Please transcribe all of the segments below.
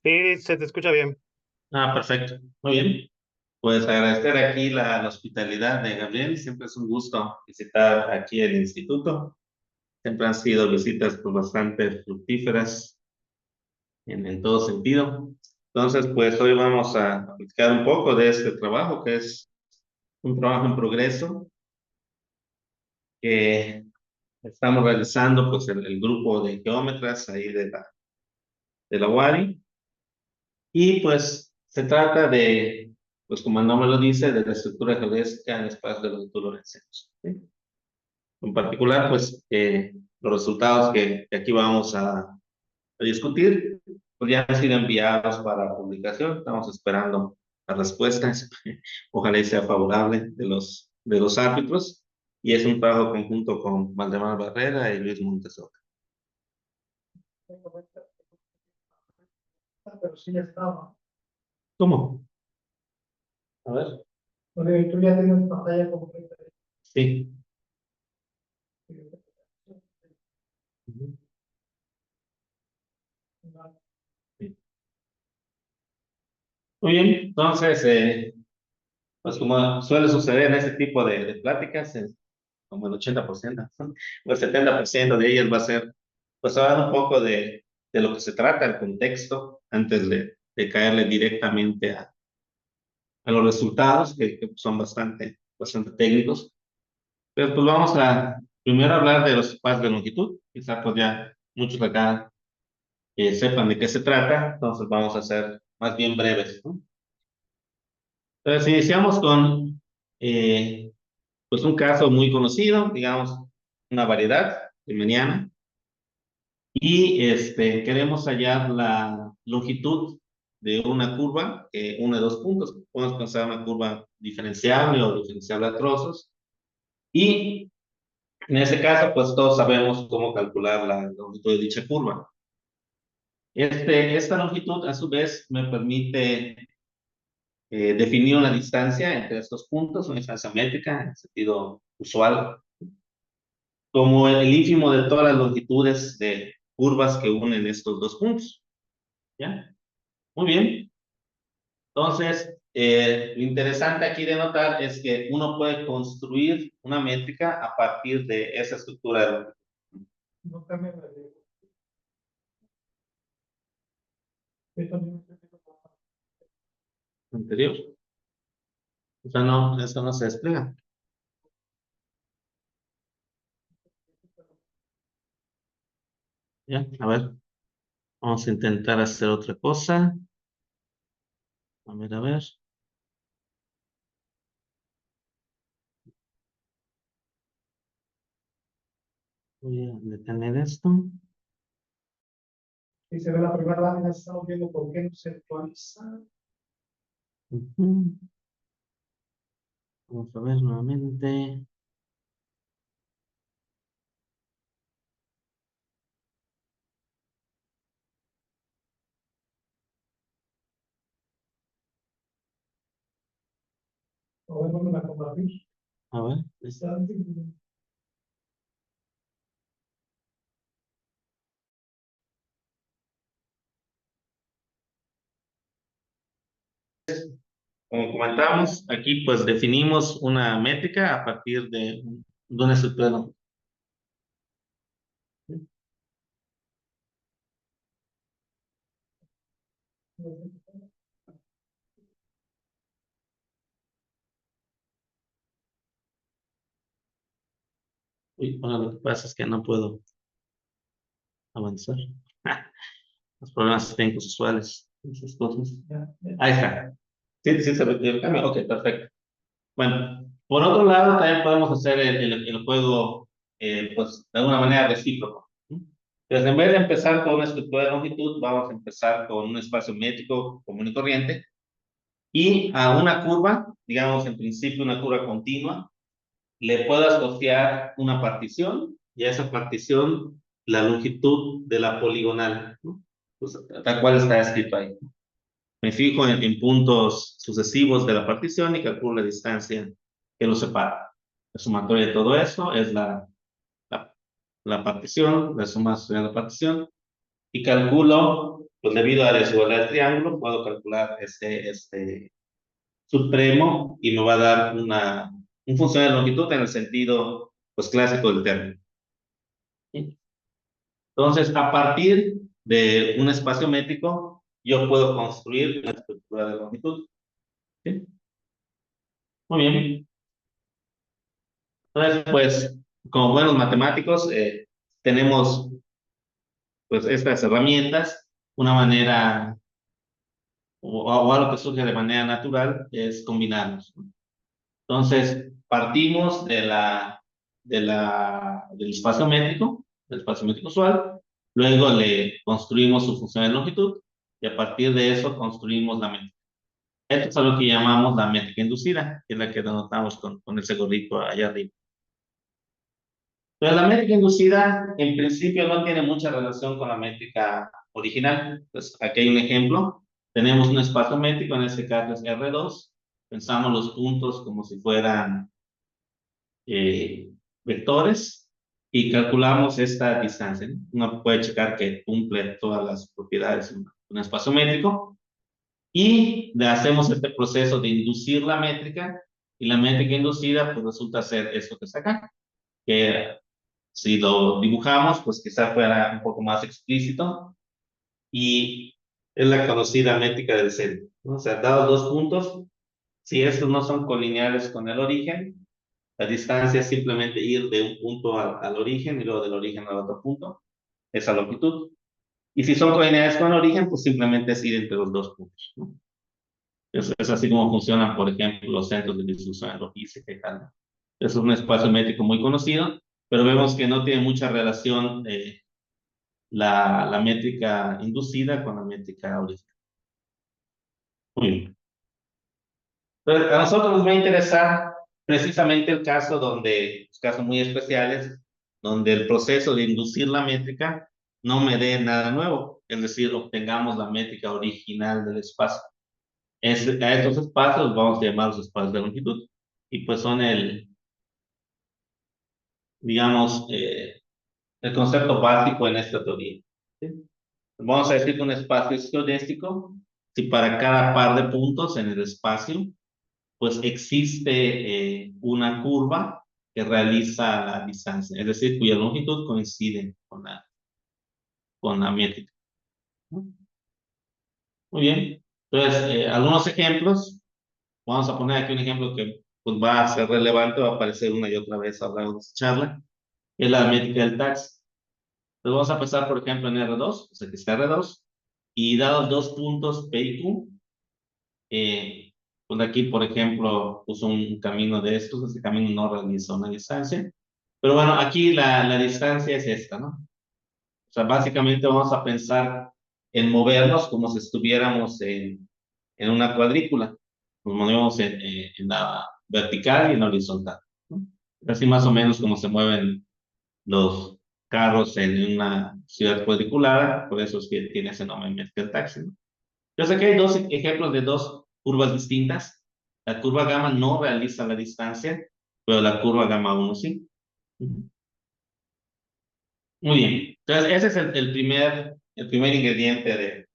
Sí, se te escucha bien. Ah, perfecto. Muy bien. Pues agradecer aquí la hospitalidad de Gabriel. Siempre es un gusto visitar aquí el instituto. Siempre han sido visitas pues, bastante fructíferas en todo sentido. Entonces, pues hoy vamos a platicar un poco de este trabajo, que es un trabajo en progreso que estamos realizando pues el grupo de geómetras ahí de la UARI. Y pues se trata de, pues como el nombre lo dice, de la estructura geodésica en espacios de longitud lorentzianos, ¿sí? En particular, pues los resultados que aquí vamos a discutir, pues ya han sido enviados para publicación. Estamos esperando las respuestas. Ojalá y sea favorable de los árbitros. Y es un trabajo conjunto con Valdemar Barrera y Luis Montesor. Pero sí ya estaba. ¿Cómo? A ver. Porque tú ya tienes pantalla completa. Sí. Ujú. Sí. Muy bien, entonces, pues como suele suceder en este tipo de pláticas, como el 80%, ¿no? O el 70% de ellas va a ser, pues hablar un poco de lo que se trata, el contexto, antes de caerle directamente a los resultados, que son bastante técnicos. Pero pues vamos a primero hablar de los espacios de longitud. Quizá pues ya muchos de acá sepan de qué se trata, entonces vamos a ser más bien breves, ¿no? Entonces iniciamos con pues un caso muy conocido, digamos, una variedad riemanniana, y queremos hallar la longitud de una curva, uno de dos puntos. Podemos pensar una curva diferenciable o diferenciable a trozos, y en ese caso, pues todos sabemos cómo calcular la longitud de dicha curva. Esta longitud, a su vez, me permite definir una distancia entre estos puntos, una distancia métrica en sentido usual, como el ínfimo de todas las longitudes de curvas que unen estos dos puntos. ¿Ya? Muy bien. Entonces, lo interesante aquí de notar es que uno puede construir una métrica a partir de esa estructura de longitud. No cambia la de. Anterior. O sea, no, eso no se despliega. ¿Ya? A ver, vamos a intentar hacer otra cosa. A ver, a ver. Voy a detener esto. Y se ve la primera lámina, estamos viendo por qué no se actualiza. Ujú. Vamos a ver nuevamente. O bueno, la compartir. A ver. Está. Como comentamos, aquí pues definimos una métrica a partir de una estructura de longitud. Uy, bueno, lo que pasa es que no puedo avanzar. Los problemas técnicos usuales, esas cosas. Ahí está. Sí, sí, se ve el cambio. Ok, perfecto. Bueno, por otro lado, también podemos hacer el juego, pues, de alguna manera recíproco. Entonces, en vez de empezar con una estructura de longitud, vamos a empezar con un espacio métrico común y corriente. Y a una curva, digamos en principio una curva continua, le puedo asociar una partición y a esa partición la longitud de la poligonal, ¿no? Pues, tal cual está escrito ahí. Me fijo en puntos sucesivos de la partición y calculo la distancia que los separa. La sumatoria de todo eso es la partición, la suma de la partición. y calculo, pues debido a la desigualdad del triángulo, puedo calcular este supremo y me va a dar un función de longitud en el sentido, pues, clásico del término. ¿Sí? Entonces, a partir de un espacio métrico, yo puedo construir una estructura de longitud. ¿Sí? Muy bien. Entonces, pues, como buenos matemáticos, tenemos, pues, estas herramientas. Una manera, o algo que surge de manera natural, es combinarlos, ¿no? Entonces, partimos del espacio métrico usual, luego le construimos su función de longitud, y a partir de eso construimos la métrica. Esto es algo que llamamos la métrica inducida, que es la que denotamos con ese gorrito allá arriba. Pero la métrica inducida, en principio, no tiene mucha relación con la métrica original. Entonces, aquí hay un ejemplo. Tenemos un espacio métrico, en este caso es R2. Pensamos los puntos como si fueran vectores y calculamos esta distancia, ¿no? Uno puede checar que cumple todas las propiedades de un espacio métrico y le hacemos este proceso de inducir la métrica, y la métrica inducida pues resulta ser esto que está acá, que si lo dibujamos pues quizá fuera un poco más explícito, y es la conocida métrica del centro, ¿no? O sea, dados dos puntos, si estos no son colineales con el origen, la distancia es simplemente ir de un punto al origen y luego del origen al otro punto, esa longitud. Y si son colineales con el origen, pues simplemente es ir entre los dos puntos, ¿no? Es así como funcionan, por ejemplo, los centros de distribución logística y tal. Es un espacio métrico muy conocido, pero vemos que no tiene mucha relación la métrica inducida con la métrica original. Muy bien. Entonces, a nosotros nos va a interesar precisamente el caso donde, los casos muy especiales, donde el proceso de inducir la métrica no me dé nada nuevo, es decir, obtengamos la métrica original del espacio. A estos espacios vamos a llamar los espacios de longitud, y pues son digamos, el concepto básico en esta teoría. ¿Sí? Vamos a decir que un espacio es geodésico si para cada par de puntos en el espacio pues existe una curva que realiza la distancia, es decir, cuya longitud coincide con la métrica. Muy bien. Entonces, algunos ejemplos. Vamos a poner aquí un ejemplo que pues, va a ser relevante, va a aparecer una y otra vez a lo largo de esta charla, es la métrica del taxi. Entonces, vamos a empezar, por ejemplo, en R2, o sea, que está R2, y dados dos puntos P y Q, pues aquí, por ejemplo, puso un camino de estos, este camino no realiza una distancia, pero bueno, aquí la distancia es esta, ¿no? O sea, básicamente vamos a pensar en movernos como si estuviéramos en una cuadrícula. Nos movemos en la vertical y en la horizontal, ¿no? Así más o menos como se mueven los carros en una ciudad cuadriculada, por eso es que tiene ese nombre métrica del taxi, ¿no? Entonces aquí hay dos ejemplos de dos curvas distintas. La curva gamma no realiza la distancia, pero la curva gamma 1 sí. Muy bien. Entonces ese es el primer ingrediente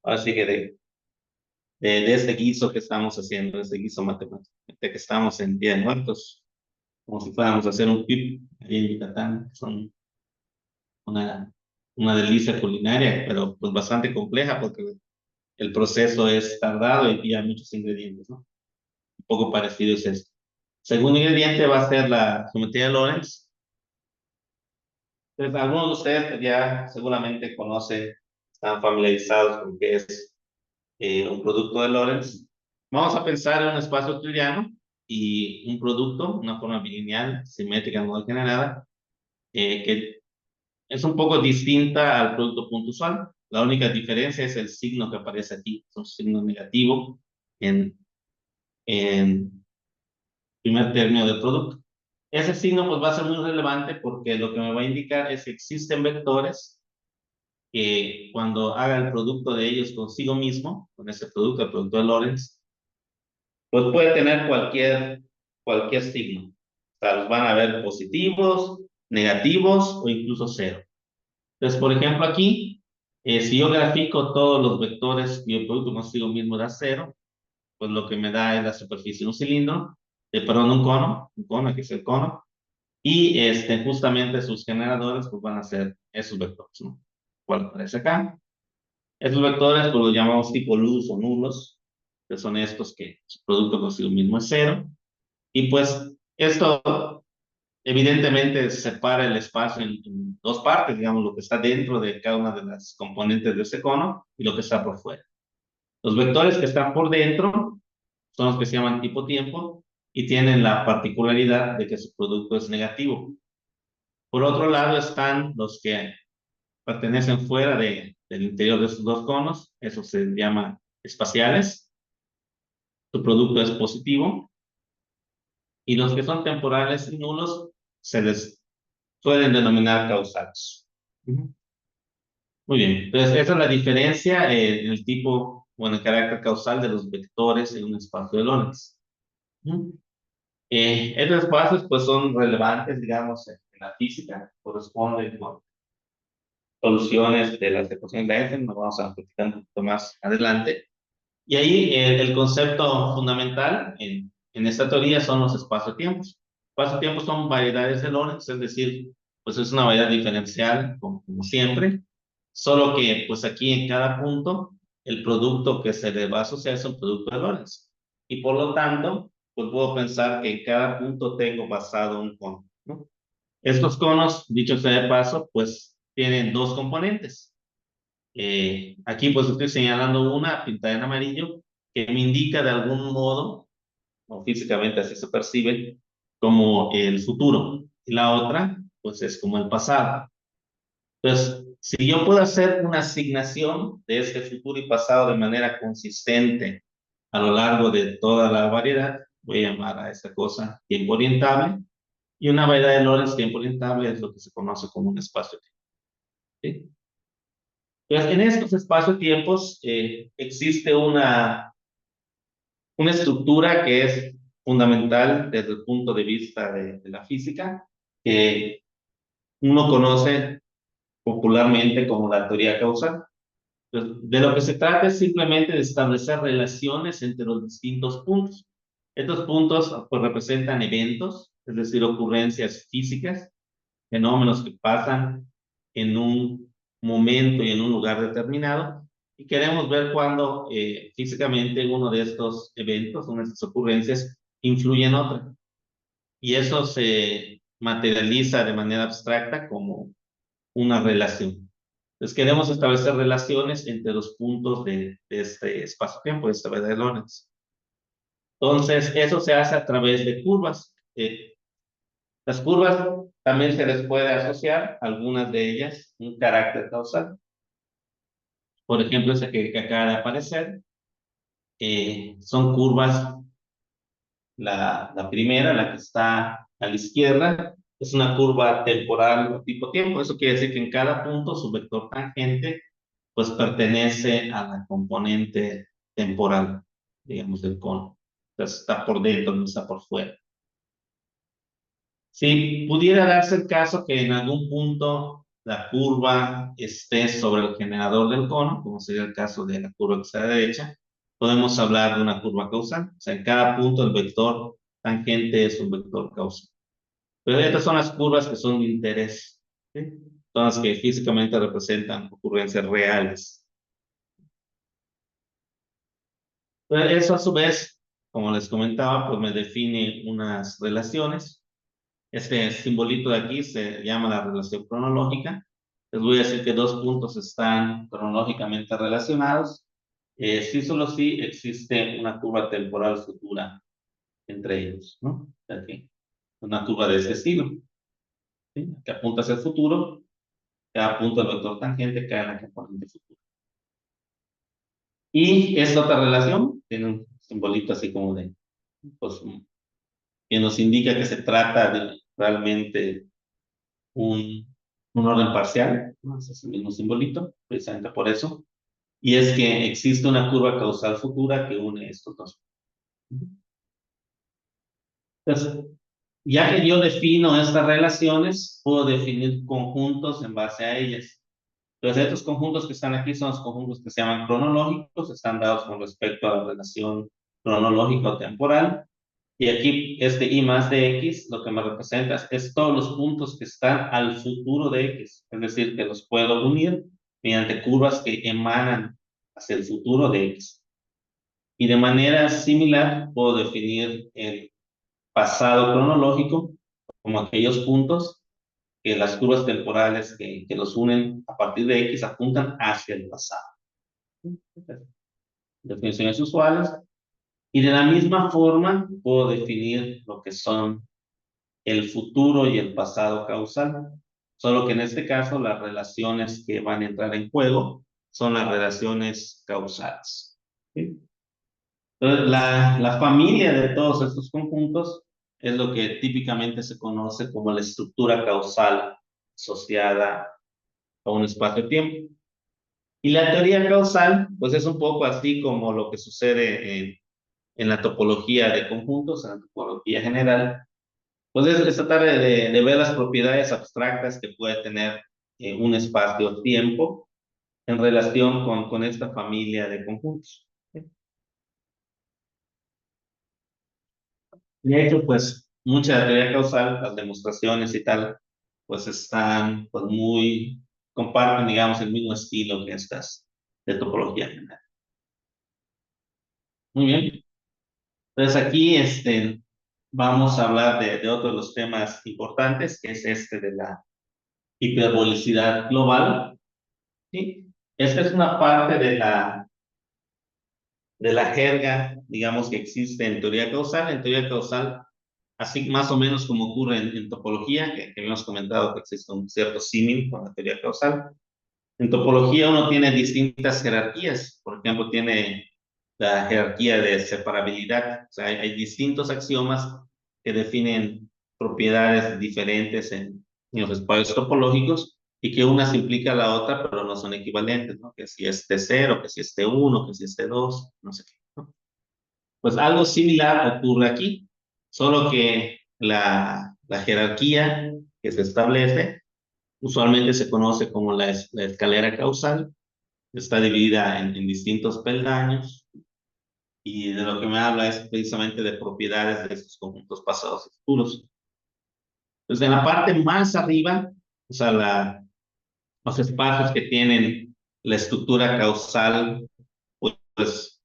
ahora sí que de este guiso que estamos haciendo, de este guiso matemático, de que estamos en Día de Muertos, como si fuéramos a hacer un pip ahí en Yucatán, que son una, una delicia culinaria, pero pues bastante compleja porque el proceso es tardado y hay muchos ingredientes, ¿no? Un poco parecido es esto. Segundo ingrediente va a ser la geometría de Lorentz. Entonces, algunos de ustedes ya seguramente conocen, están familiarizados con qué es un producto de Lorentz. Vamos a pensar en un espacio euclidiano y un producto, una forma bilineal, simétrica, no degenerada, que es un poco distinta al producto punto usual. La única diferencia es el signo que aparece aquí, es un signo negativo en primer término del producto. Ese signo pues va a ser muy relevante porque lo que me va a indicar es que existen vectores que cuando haga el producto de ellos consigo mismo, con ese producto, el producto de Lorentz, pues puede tener cualquier signo. O sea, los van a ver positivos, negativos o incluso cero. Entonces, por ejemplo, aquí, si yo grafico todos los vectores y el producto consigo mismo da cero, pues lo que me da es la superficie de un cilindro, perdón, un cono, aquí es el cono, y justamente sus generadores pues van a ser esos vectores, ¿no? ¿Cuál aparece acá? Esos vectores pues los llamamos tipo luz o nulos, que son estos que su producto consigo mismo es cero, y pues esto evidentemente separa el espacio en dos partes, digamos, lo que está dentro de cada una de las componentes de ese cono y lo que está por fuera. Los vectores que están por dentro son los que se llaman tipo tiempo y tienen la particularidad de que su producto es negativo. Por otro lado están los que pertenecen fuera del interior de esos dos conos, eso se llama espaciales, su producto es positivo, y los que son temporales y nulos se les suelen denominar causales. Muy bien, entonces esa es la diferencia en el tipo o en el carácter causal de los vectores en un espacio de Lorentz. Estos espacios pues son relevantes, digamos, en la física, corresponden con soluciones de las ecuaciones de Einstein, nos vamos a platicar un poquito más adelante. Y ahí el concepto fundamental en esta teoría son los espacio-tiempos. Espacio-tiempos son variedades de Lorentz, es decir, pues es una variedad diferencial, como siempre, solo que pues aquí en cada punto el producto que se le va a asociar es un producto de Lorentz. Y por lo tanto, pues puedo pensar que en cada punto tengo basado un cono, ¿no? Estos conos, dicho sea de paso, pues tienen dos componentes. Aquí pues estoy señalando una pintada en amarillo que me indica de algún modo, o físicamente así se percibe, como el futuro. Y la otra, pues es como el pasado. Entonces, si yo puedo hacer una asignación de este futuro y pasado de manera consistente a lo largo de toda la variedad, voy a llamar a esta cosa tiempo orientable. Y una variedad de Lorentz tiempo orientable es lo que se conoce como un espacio-tiempo. ¿Sí? Entonces, en estos espacio-tiempos existe una estructura que es fundamental desde el punto de vista de la física, que uno conoce popularmente como la teoría causal. Entonces, de lo que se trata es simplemente de establecer relaciones entre los distintos puntos. Estos puntos pues, representan eventos, es decir, ocurrencias físicas, fenómenos que pasan en un momento y en un lugar determinado, y queremos ver cuándo físicamente uno de estos eventos, una de estas ocurrencias, influye en otra. Y eso se materializa de manera abstracta como una relación. Entonces queremos establecer relaciones entre los puntos de este espacio-tiempo, de esta variedad de Lorentz. Entonces, eso se hace a través de curvas. Las curvas también se les puede asociar, algunas de ellas, un carácter causal. Por ejemplo, esa que acaba de aparecer, son curvas, la primera, la que está a la izquierda, es una curva temporal tipo tiempo. Eso quiere decir que en cada punto su vector tangente pues pertenece a la componente temporal, digamos, del cono. Entonces está por dentro, no está por fuera. Si pudiera darse el caso que en algún punto la curva esté sobre el generador del cono, como sería el caso de la curva que está a la derecha, podemos hablar de una curva causal. O sea, en cada punto el vector tangente es un vector causal. Pero estas son las curvas que son de interés, ¿sí? Son las que físicamente representan ocurrencias reales. Pero eso a su vez, como les comentaba, pues me define unas relaciones. Este simbolito de aquí se llama la relación cronológica. Les voy a decir que dos puntos están cronológicamente relacionados. Sí, solo sí existe una curva temporal futura entre ellos, ¿no? Aquí, una curva de ese estilo, ¿sí? Que apunta hacia el futuro, cada punto del vector tangente cae en la componente futura. Y esta otra relación tiene un simbolito así como de, pues, que nos indica que se trata de realmente un orden parcial, ¿no? Es el mismo simbolito, precisamente por eso. Y es que existe una curva causal futura que une estos dos. Entonces, ya que yo defino estas relaciones, puedo definir conjuntos en base a ellas. Entonces, estos conjuntos que están aquí son los conjuntos que se llaman cronológicos, están dados con respecto a la relación cronológico-temporal. Y aquí, este I más de X, lo que me representa es todos los puntos que están al futuro de X. Es decir, que los puedo unir mediante curvas que emanan hacia el futuro de X. Y de manera similar, puedo definir el pasado cronológico como aquellos puntos que las curvas temporales que los unen a partir de X apuntan hacia el pasado. Definiciones usuales. Y de la misma forma, puedo definir lo que son el futuro y el pasado causal. Solo que en este caso, las relaciones que van a entrar en juego son las relaciones causales. ¿Sí? Entonces, la familia de todos estos conjuntos es lo que típicamente se conoce como la estructura causal asociada a un espacio-tiempo. Y la teoría causal, pues es un poco así como lo que sucede en la topología de conjuntos, en la topología general, pues es tratar de ver las propiedades abstractas que puede tener un espacio-tiempo en relación con esta familia de conjuntos. De hecho, pues mucha de la teoría causal, las demostraciones y tal, pues están pues muy, comparten, digamos, el mismo estilo que estas de topología general. Muy bien. Entonces aquí vamos a hablar de otro de los temas importantes, que es este de la hiperbolicidad global. ¿Sí? Esta es una parte de la jerga, digamos, que existe en teoría causal. En teoría causal, así más o menos como ocurre en topología, que habíamos comentado que existe un cierto símil con la teoría causal. En topología uno tiene distintas jerarquías. Por ejemplo, tiene la jerarquía de separabilidad. O sea, hay distintos axiomas que definen propiedades diferentes en los espacios topológicos y que una se implica a la otra, pero no son equivalentes, ¿no? Que si es T0, que si es T1, que si es T2, no sé qué, ¿no? Pues algo similar ocurre aquí, solo que la jerarquía que se establece usualmente se conoce como la escalera causal, está dividida en distintos peldaños y de lo que me habla es precisamente de propiedades de estos conjuntos pasados y futuros. Entonces, en la parte más arriba, o sea, los espacios que tienen la estructura causal, pues,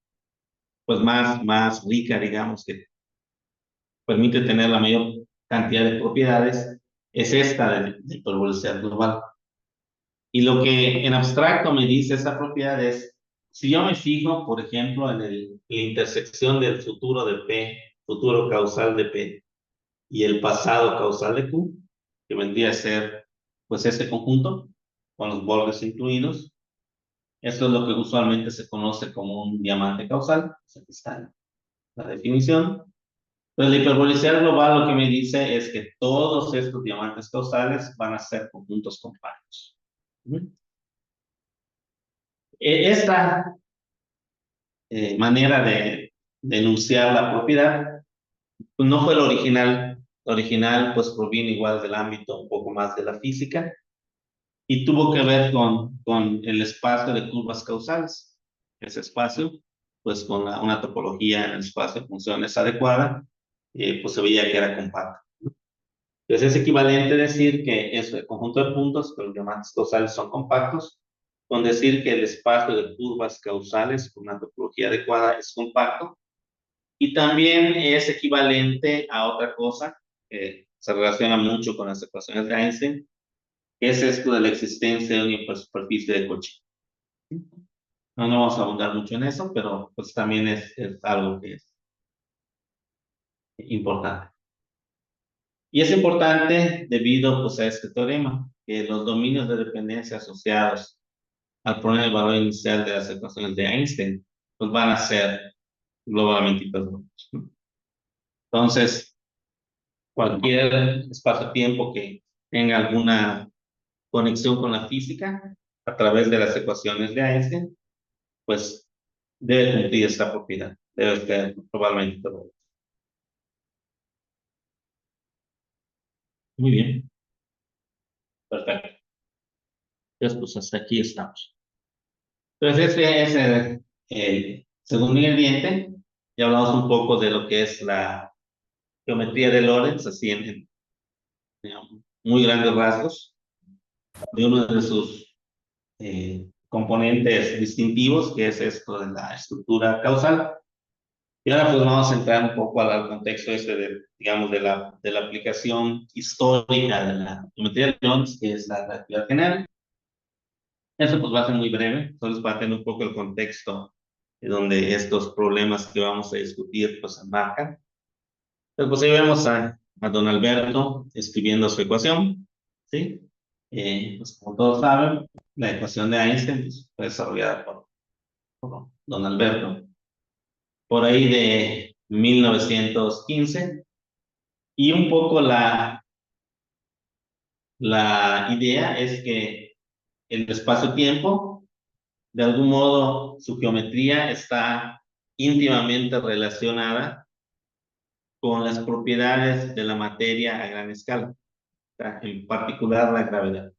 pues más rica, digamos, que permite tener la mayor cantidad de propiedades, es esta de hiperbolicidad global. Y lo que en abstracto me dice esa propiedad es, si yo me fijo, por ejemplo, en la intersección del futuro de P, futuro causal de P, y el pasado causal de Q, que vendría a ser, pues, este conjunto, con los bordes incluidos, esto es lo que usualmente se conoce como un diamante causal, o sea, aquí está la definición. Pues la hiperbolicidad global lo que me dice es que todos estos diamantes causales van a ser conjuntos compactos. Esta manera de enunciar la propiedad pues no fue la original. La original pues proviene igual del ámbito un poco más de la física y tuvo que ver con el espacio de curvas causales. Ese espacio, pues con una topología en el espacio de funciones adecuada, pues se veía que era compacto. Entonces es equivalente decir que ese conjunto de puntos, que los diamantes causales son compactos, con decir que el espacio de curvas causales con una topología adecuada es compacto. Y también es equivalente a otra cosa que se relaciona mucho con las ecuaciones de Einstein, que es esto de la existencia de una hipersuperficie de Cauchy. No vamos a abundar mucho en eso, pero pues también es algo que es importante. Y es importante debido pues a este teorema, que los dominios de dependencia asociados al poner el valor inicial de las ecuaciones de Einstein, pues van a ser globalmente hiperbólicos, ¿no? Entonces, cualquier espacio-tiempo que tenga alguna conexión con la física a través de las ecuaciones de Einstein, pues debe cumplir esta propiedad, debe ser probablemente hiperbólico. Muy bien, perfecto. Entonces, pues hasta aquí estamos. Entonces, este es el segundo ingrediente. Ya hablamos un poco de lo que es la geometría de Lorentz, así digamos, muy grandes rasgos, de uno de sus componentes distintivos, que es esto de la estructura causal. Y ahora pues vamos a entrar un poco al contexto este de, digamos, de la aplicación histórica de la geometría de Lorentz, que es la relatividad general. Eso pues va a ser muy breve, solo es para tener un poco el contexto de donde estos problemas que vamos a discutir pues se enmarcan. Entonces pues ahí vemos a don Alberto escribiendo su ecuación, ¿sí? Pues como todos saben, la ecuación de Einstein pues, fue desarrollada por don Alberto por ahí de 1915 y un poco la idea es que el espacio-tiempo, de algún modo, su geometría está íntimamente relacionada con las propiedades de la materia a gran escala, o sea, en particular la gravedad.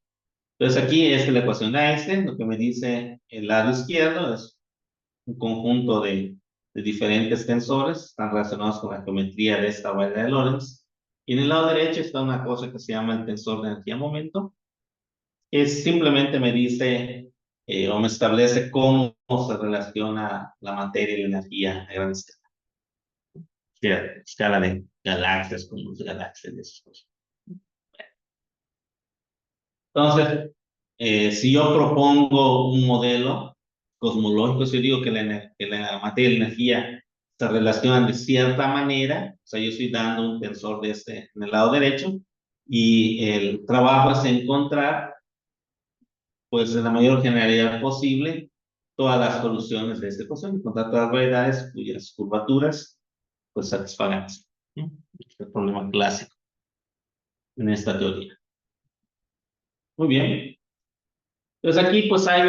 Entonces aquí es la ecuación de Einstein, lo que me dice el lado izquierdo es un conjunto de diferentes tensores, están relacionados con la geometría de esta variedad de Lorentz. Y en el lado derecho está una cosa que se llama el tensor de energía-momento, que simplemente me dice o me establece cómo se relaciona la materia y la energía a gran escala. Escala de galaxias, con las galaxias y esas cosas. Entonces, si yo propongo un modelo cosmológico, si yo digo que la materia y la energía se relacionan de cierta manera, o sea, yo estoy dando un tensor de este en el lado derecho, y el trabajo es encontrar, pues, en la mayor generalidad posible, todas las soluciones de esta ecuación, encontrar todas las variedades cuyas curvaturas, pues, satisfagan esto, ¿no? Este problema clásico en esta teoría. Muy bien. Entonces aquí, pues, hay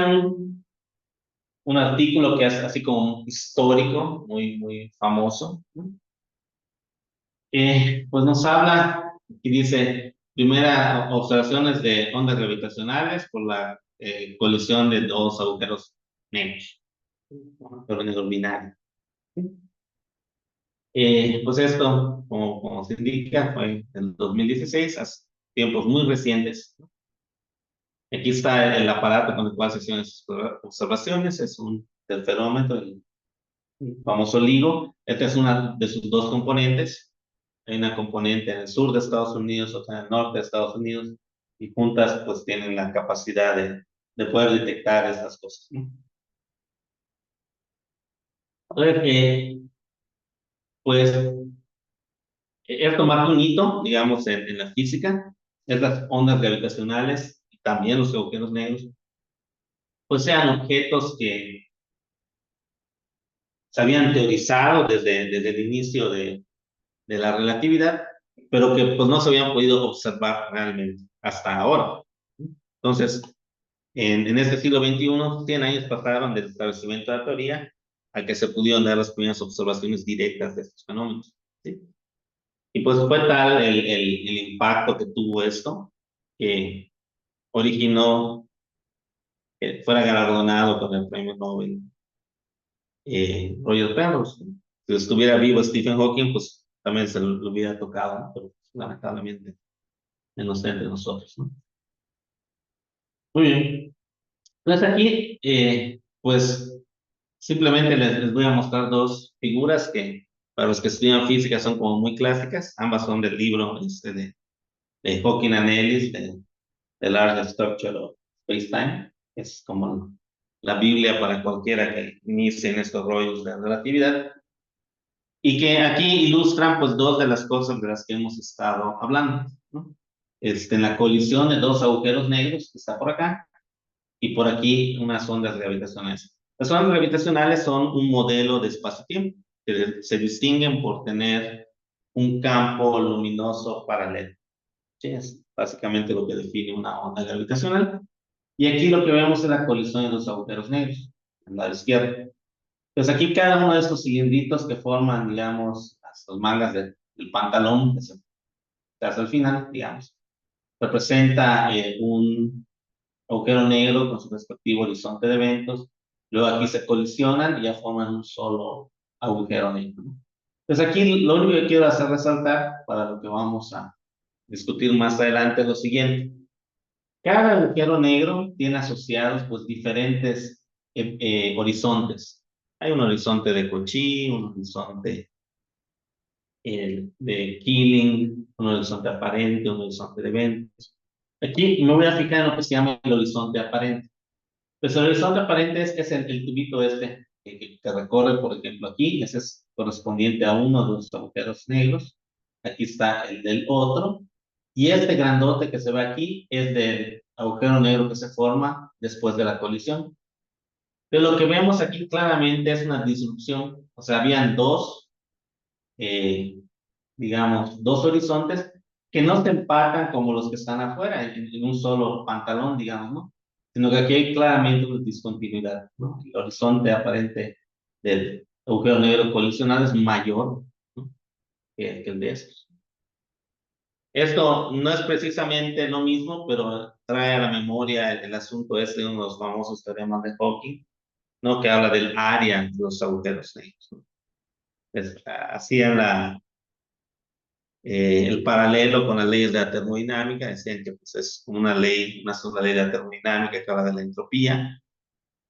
un artículo que es así como histórico, muy famoso, ¿no? Pues nos habla y dice, primera observaciones de ondas gravitacionales por la colisión de dos agujeros negros, agujero negro binario. Pues esto, como se indica, fue en 2016, hace tiempos muy recientes. Aquí está el aparato con el cual se hicieron esas observaciones, es un interferómetro, el famoso LIGO. Esta es una de sus dos componentes. Hay una componente en el sur de Estados Unidos, otra en el norte de Estados Unidos, y juntas pues tienen la capacidad de poder detectar estas cosas, ¿no? A ver, pues esto marca un hito, digamos, en la física. Estas ondas gravitacionales y también los agujeros negros, pues sean objetos que se habían teorizado desde el inicio de la relatividad, pero que pues no se habían podido observar realmente hasta ahora. Entonces, en este siglo XXI, 100 años pasaron del establecimiento de la teoría a que se pudieron dar las primeras observaciones directas de estos fenómenos, ¿sí? Y pues fue tal el impacto que tuvo esto, que originó que fuera galardonado con el premio Nobel Roger Penrose. Si estuviera vivo Stephen Hawking, pues también se lo hubiera tocado, ¿no? Pero lamentablemente no está entre nosotros, ¿no? Muy bien. Entonces aquí, pues simplemente les voy a mostrar dos figuras que para los que estudian física son como muy clásicas. Ambas son del libro de Hawking and Ellis, The Large Structure of Space-Time. Es como la Biblia para cualquiera que inicie en estos rollos de relatividad. Y que aquí ilustran pues dos de las cosas de las que hemos estado hablando, ¿no? En la colisión de dos agujeros negros que está por acá y por aquí unas ondas gravitacionales. Las ondas gravitacionales son un modelo de espacio-tiempo que se distinguen por tener un campo luminoso paralelo. Sí, es básicamente lo que define una onda gravitacional. Y aquí lo que vemos es la colisión de dos agujeros negros, en la izquierda. Entonces aquí cada uno de estos cilindritos que forman, digamos, las mangas del pantalón, que se hace al final, digamos, representa agujero negro con su respectivo horizonte de eventos. Luego aquí se colisionan y ya forman un solo agujero negro, ¿no? Entonces aquí lo único que quiero hacer resaltar para lo que vamos a discutir más adelante es lo siguiente. Cada agujero negro tiene asociados pues diferentes horizontes. Hay un horizonte de Cauchy, un horizonte de Killing, un horizonte aparente, un horizonte de eventos. Aquí me voy a fijar en lo que se llama el horizonte aparente. Pues el horizonte aparente es el tubito este que recorre, por ejemplo, aquí, ese es correspondiente a uno de los agujeros negros. Aquí está el del otro. Y este grandote que se ve aquí es del agujero negro que se forma después de la colisión. Pero lo que vemos aquí claramente es una disrupción. O sea, habían dos, eh, digamos, dos horizontes que no se empatan como los que están afuera, en un solo pantalón, digamos, ¿no? Sino que aquí hay claramente una discontinuidad, ¿no? El horizonte aparente del agujero negro colisionado es mayor, ¿no? que el de estos. Esto no es precisamente lo mismo, pero trae a la memoria el asunto este de uno de los famosos teoremas de Hawking, ¿no? Que habla del área de los agujeros negros, ¿no? Hacían el paralelo con las leyes de la termodinámica, decían que pues, es una ley, una sola ley de la termodinámica que habla de la entropía,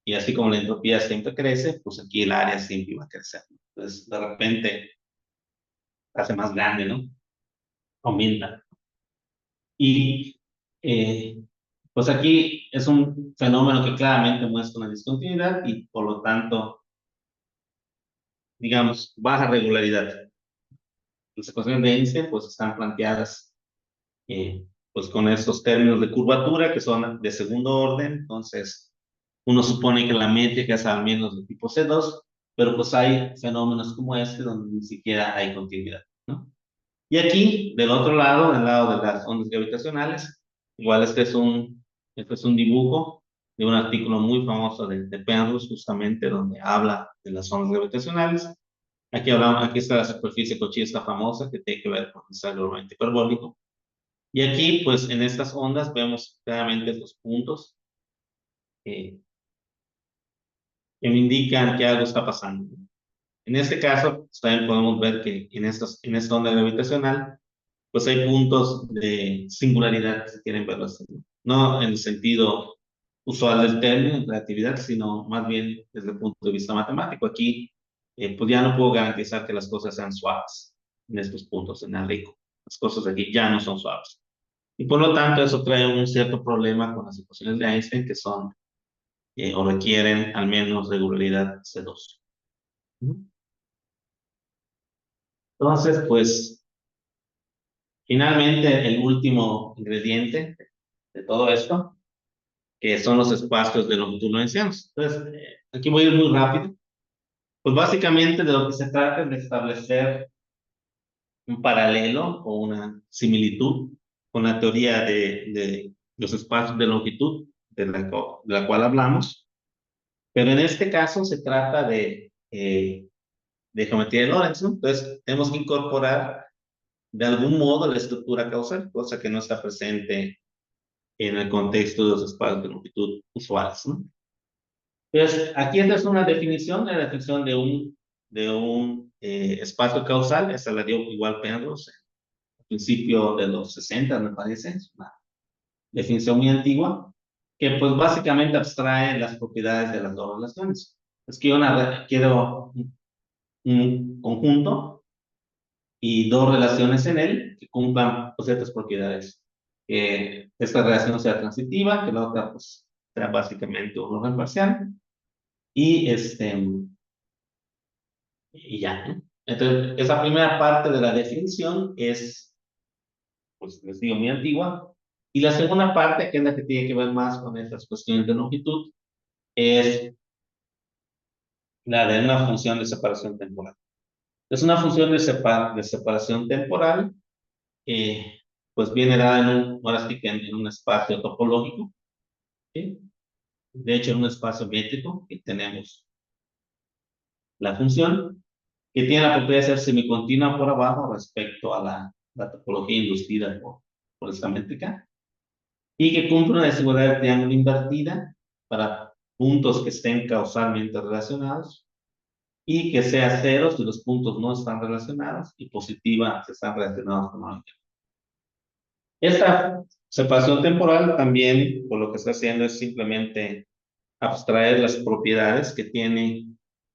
y así como la entropía siempre crece, pues aquí el área siempre va a crecer, ¿no? Entonces, de repente, se hace más grande, ¿no? Aumenta. Y pues aquí es un fenómeno que claramente muestra una discontinuidad y por lo tanto, digamos, baja regularidad. Las ecuaciones de Einstein pues están planteadas pues con estos términos de curvatura que son de segundo orden, entonces uno supone que la métrica es al menos de tipo C2, pero pues hay fenómenos como este donde ni siquiera hay continuidad, ¿no? Y aquí, del otro lado, del lado de las ondas gravitacionales, igual este es un dibujo de un artículo muy famoso de Penrose, justamente donde habla de las ondas gravitacionales. Aquí está la superficie cochista famosa que tiene que ver con el sangre hiperbólico. Y aquí, pues en estas ondas vemos claramente estos puntos eh, que me indican que algo está pasando. En este caso, pues, también podemos ver que en esta onda gravitacional, pues hay puntos de singularidad, si quieren verlo así, ¿no? No en el sentido usual del término, en relatividad, sino más bien desde el punto de vista matemático. Aquí, pues ya no puedo garantizar que las cosas sean suaves en estos puntos, en el rico. Las cosas aquí ya no son suaves. Y por lo tanto, eso trae un cierto problema con las ecuaciones de Einstein, que son o requieren al menos regularidad C2. Entonces, pues, finalmente, el último ingrediente de todo esto, que son los espacios de longitud lorentzianos. Entonces, aquí voy a ir muy rápido. Pues básicamente de lo que se trata es de establecer un paralelo o una similitud con la teoría de los espacios de longitud de la cual hablamos. Pero en este caso se trata de geometría de Lorentz, ¿no? Entonces, tenemos que incorporar de algún modo la estructura causal, cosa que no está presente en el contexto de los espacios de longitud usuales, ¿no? Entonces, aquí esta es una definición, la definición de un espacio causal, esa la dio igual Penrose, al principio de los 60, me parece, es una definición muy antigua, que pues básicamente abstrae las propiedades de las dos relaciones. Es que quiero un conjunto y dos relaciones en él que cumplan pues, ciertas propiedades. Que esta relación sea transitiva, que la otra pues sea básicamente un orden parcial y y ya, ¿no? Entonces, esa primera parte de la definición es, pues les digo, muy antigua. Y la segunda parte, que es la que tiene que ver más con estas cuestiones de longitud, es la de una función de separación temporal. Es una función de separación temporal, eh, pues viene dada ahora sí que en un espacio topológico, ¿sí? De hecho, en un espacio métrico, que tenemos la función, que tiene la propiedad de ser semicontinua por abajo respecto a la topología inducida por esta métrica. y que cumple una desigualdad de triángulo invertida para puntos que estén causalmente relacionados y que sea cero si los puntos no están relacionados y positiva si están relacionados con algo. Esta separación temporal también, por lo que está haciendo, es simplemente abstraer las propiedades que tiene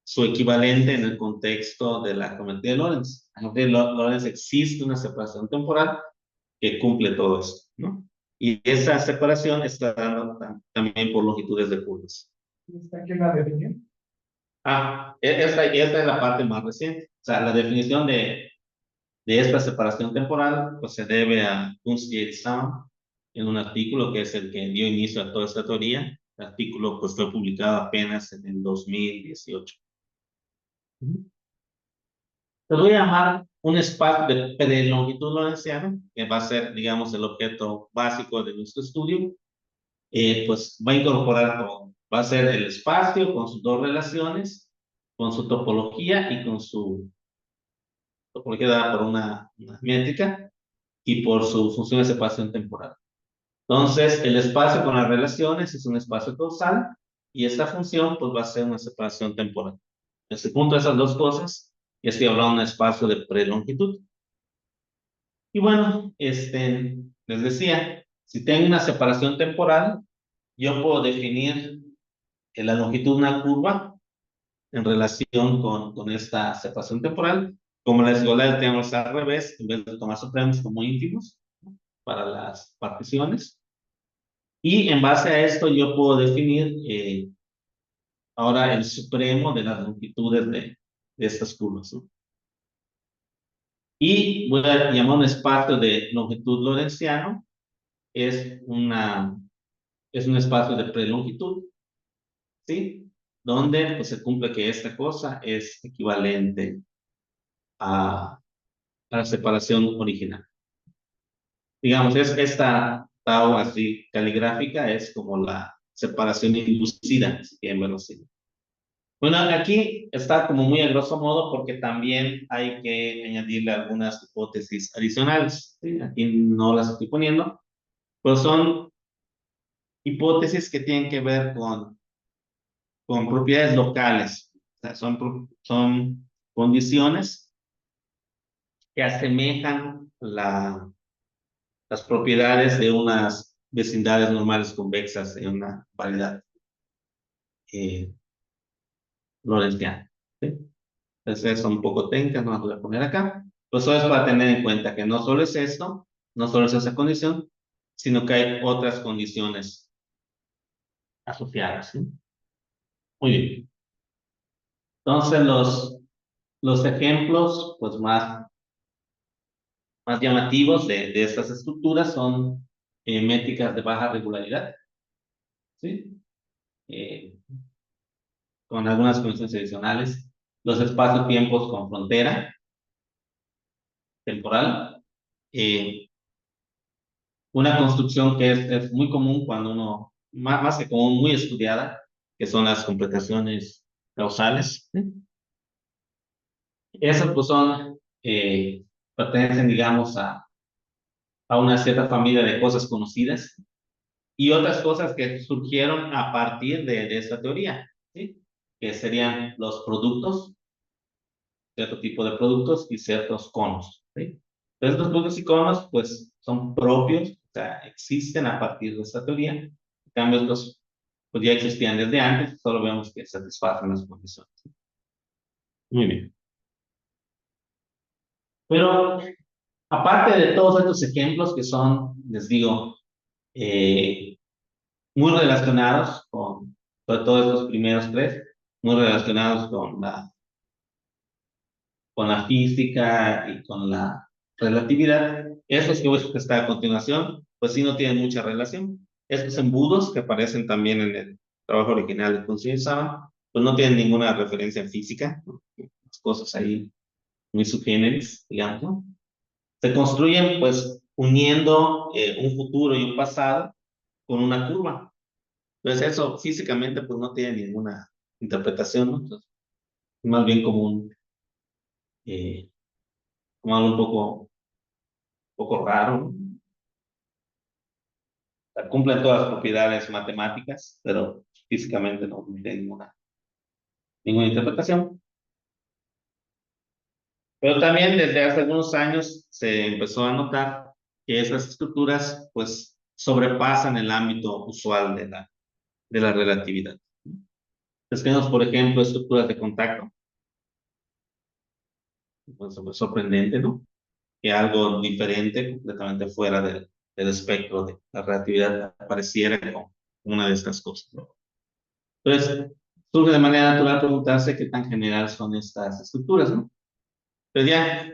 su equivalente en el contexto de la geometría de Lorentz. En la geometría de Lorentz existe una separación temporal que cumple todo esto, ¿no? Y esa separación está dando también por longitudes de curvas. ¿Está aquí la definición? Esta es la parte más reciente. O sea, la definición de esta separación temporal pues se debe a Kunz y Sam en un artículo que es el que dio inicio a toda esta teoría. El artículo pues fue publicado apenas en el 2018. Te voy a llamar un espacio de prelongitud lorentziana, que va a ser, digamos, el objeto básico de nuestro estudio. Pues va a incorporar todo. Va a ser el espacio con sus dos relaciones, con su topología y con su topología dada por una métrica y por su función de separación temporal. Entonces, el espacio con las relaciones es un espacio causal y esta función pues va a ser una separación temporal. En este punto, esas dos cosas, y estoy hablando de un espacio de prelongitud. Y bueno, les decía, si tengo una separación temporal, yo puedo definir la longitud de una curva en relación con esta separación temporal. Como la desigualdad del triángulo está al revés, en vez de tomar supremos como ínfimos para las particiones. Y en base a esto yo puedo definir ahora el supremo de las longitudes de estas curvas, ¿no? Y voy a llamar un espacio de longitud lorentziano, es un espacio de prelongitud, ¿sí? Donde pues se cumple que esta cosa es equivalente a la separación original. Digamos, esta tau así caligráfica es como la separación inducida, si quieren verlo así. Bueno, aquí está como muy a grosso modo porque también hay que añadirle algunas hipótesis adicionales, ¿sí? Aquí no las estoy poniendo, pues son hipótesis que tienen que ver con propiedades locales. O sea, son condiciones que asemejan las propiedades de unas vecindades normales convexas en una variedad eh, lorentziana, ¿sí? Entonces son un poco técnicas, no las voy a poner acá. Pues eso es para tener en cuenta que no solo es esto, no solo es esa condición, sino que hay otras condiciones asociadas, ¿sí? Muy bien. Entonces los ejemplos pues más llamativos de estas estructuras son métricas de baja regularidad, ¿sí? Eh, con algunas condiciones adicionales. Los espacios-tiempos con frontera temporal. Una construcción que es muy común cuando uno, más que común, muy estudiada, que son las completaciones causales. Esas pues pertenecen, digamos, a una cierta familia de cosas conocidas y otras cosas que surgieron a partir de esta teoría, ¿sí? Que serían los productos, cierto tipo de productos y ciertos conos, ¿sí? Entonces, los productos y conos, pues, son propios, o sea, existen a partir de esta teoría. En cambio, estos, pues, ya existían desde antes, solo vemos que satisfacen las condiciones. Muy bien. Pero, aparte de todos estos ejemplos que son, les digo, eh, muy relacionados sobre todo estos primeros tres, muy relacionados con la física y con la relatividad. Esos que voy a estar a continuación, pues sí no tienen mucha relación. Estos embudos que aparecen también en el trabajo original de Kuznetsov, pues no tienen ninguna referencia en física, ¿no? Las cosas ahí muy subgéneris, digamos, ¿no? Se construyen pues uniendo un futuro y un pasado con una curva. Entonces eso físicamente pues no tiene ninguna interpretación, ¿no? Entonces, más bien eh, como algo un poco raro, ¿no? sea, cumplen todas las propiedades matemáticas, pero físicamente no tienen ninguna interpretación. Pero también desde hace algunos años se empezó a notar que esas estructuras pues sobrepasan el ámbito usual de la relatividad. Entonces tenemos, por ejemplo, estructuras de contacto. Pues, es sorprendente, ¿no? Que algo diferente, completamente fuera del espectro de la relatividad, apareciera como una de estas cosas, ¿no? Entonces, surge de manera natural preguntarse qué tan general son estas estructuras, ¿no? Pues ya